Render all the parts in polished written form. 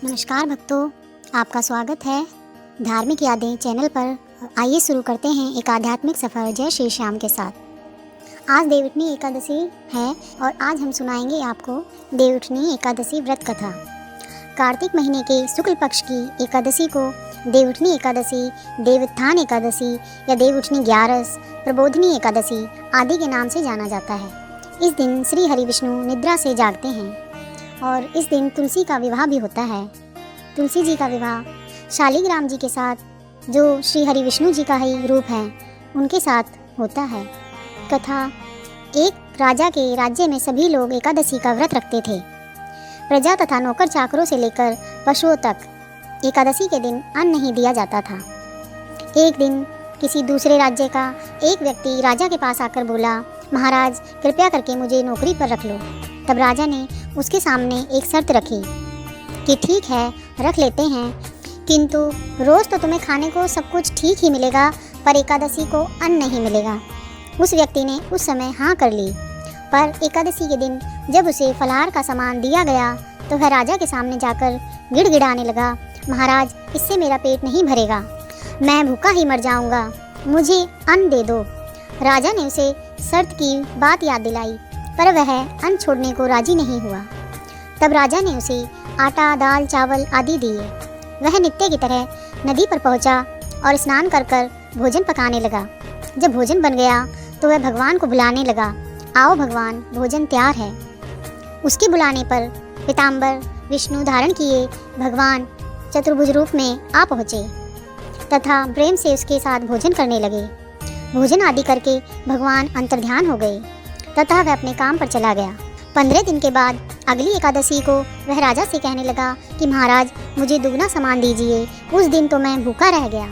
नमस्कार भक्तों, आपका स्वागत है धार्मिक यादें चैनल पर। आइए शुरू करते हैं एक आध्यात्मिक सफ़र जय श्री श्याम के साथ। आज देवउठनी एकादशी है और आज हम सुनाएंगे आपको देवउठनी एकादशी व्रत कथा। कार्तिक महीने के शुक्ल पक्ष की एकादशी को देवउठनी एकादशी, देवोत्थान एकादशी या देवउठनी ग्यारस, प्रबोधिनी एकादशी आदि के नाम से जाना जाता है। इस दिन श्री हरि विष्णु निद्रा से जागते हैं और इस दिन तुलसी का विवाह भी होता है। तुलसी जी का विवाह शालिग्राम जी के साथ, जो श्री हरि विष्णु जी का ही रूप है, उनके साथ होता है। कथा: एक राजा के राज्य में सभी लोग एकादशी का व्रत रखते थे। प्रजा तथा नौकर चाकरों से लेकर पशुओं तक एकादशी के दिन अन्न नहीं दिया जाता था। एक दिन किसी दूसरे राज्य का एक व्यक्ति राजा के पास आकर बोला, महाराज कृपया करके मुझे नौकरी पर रख लो। तब राजा ने उसके सामने एक शर्त रखी कि ठीक है, रख लेते हैं, किंतु रोज़ तो तुम्हें खाने को सब कुछ ठीक ही मिलेगा, पर एकादशी को अन्न नहीं मिलेगा। उस व्यक्ति ने उस समय हाँ कर ली, पर एकादशी के दिन जब उसे फलाहार का सामान दिया गया तो वह राजा के सामने जाकर गिड़गिड़ाने लगा, महाराज इससे मेरा पेट नहीं भरेगा, मैं भूखा ही मर जाऊंगा, मुझे अन्न दे दो। राजा ने उसे शर्त की बात याद दिलाई, पर वह अन्न छोड़ने को राजी नहीं हुआ। तब राजा ने उसे आटा, दाल, चावल आदि दिए। वह नित्य की तरह नदी पर पहुंचा और स्नान कर कर भोजन पकाने लगा। जब भोजन बन गया तो वह भगवान को बुलाने लगा, आओ भगवान, भोजन तैयार है। उसके बुलाने पर पीताम्बर विष्णु धारण किए भगवान चतुर्भुज रूप में आ पहुँचे तथा प्रेम से उसके साथ भोजन करने लगे। भोजन आदि करके भगवान अंतर्ध्यान हो गए तथा वह अपने काम पर चला गया। 15 दिन के बाद अगली एकादशी को वह राजा से कहने लगा कि महाराज मुझे दुगना सामान दीजिए, उस दिन तो मैं भूखा रह गया।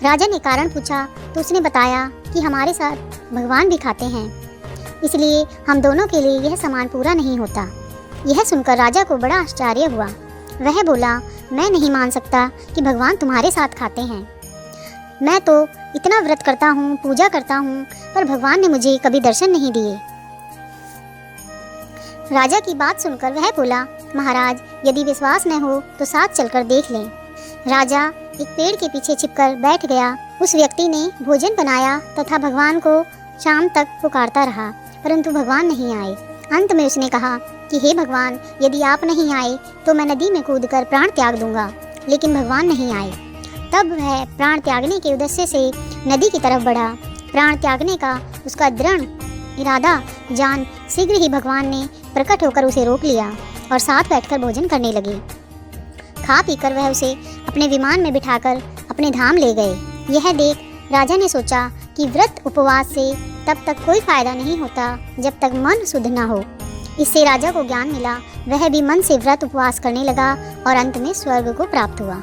राजा ने कारण पूछा तो उसने बताया कि हमारे साथ भगवान भी खाते हैं, इसलिए हम दोनों के लिए यह सामान पूरा नहीं होता। यह सुनकर राजा को बड़ा आश्चर्य हुआ। वह बोला, मैं नहीं मान सकता कि भगवान तुम्हारे साथ खाते हैं। मैं तो इतना व्रत करता हूँ, पूजा करता हूँ, पर भगवान ने मुझे कभी दर्शन नहीं दिए। राजा की बात सुनकर वह बोला, महाराज यदि विश्वास न हो तो साथ चलकर देख लें। राजा एक पेड़ के पीछे छिपकर बैठ गया। उस व्यक्ति ने भोजन बनाया तथा भगवान को शाम तक पुकारता रहा, परंतु भगवान नहीं आए। अंत में उसने कहा कि हे भगवान, यदि आप नहीं आए तो मैं नदी में कूदकर प्राण त्याग दूंगा, लेकिन भगवान नहीं आए। तब वह प्राण त्यागने के उद्देश्य से नदी की तरफ बढ़ा। प्राण त्यागने का उसका दृढ़ इरादा जान शीघ्र ही भगवान ने प्रकट होकर उसे रोक लिया और साथ बैठकर भोजन करने लगे। खा पीकर वह उसे अपने विमान में बिठाकर अपने धाम ले गए। यह देख राजा ने सोचा कि व्रत उपवास से तब तक कोई फायदा नहीं होता जब तक मन शुद्ध न हो। इससे राजा को ज्ञान मिला। वह भी मन से व्रत उपवास करने लगा और अंत में स्वर्ग को प्राप्त हुआ।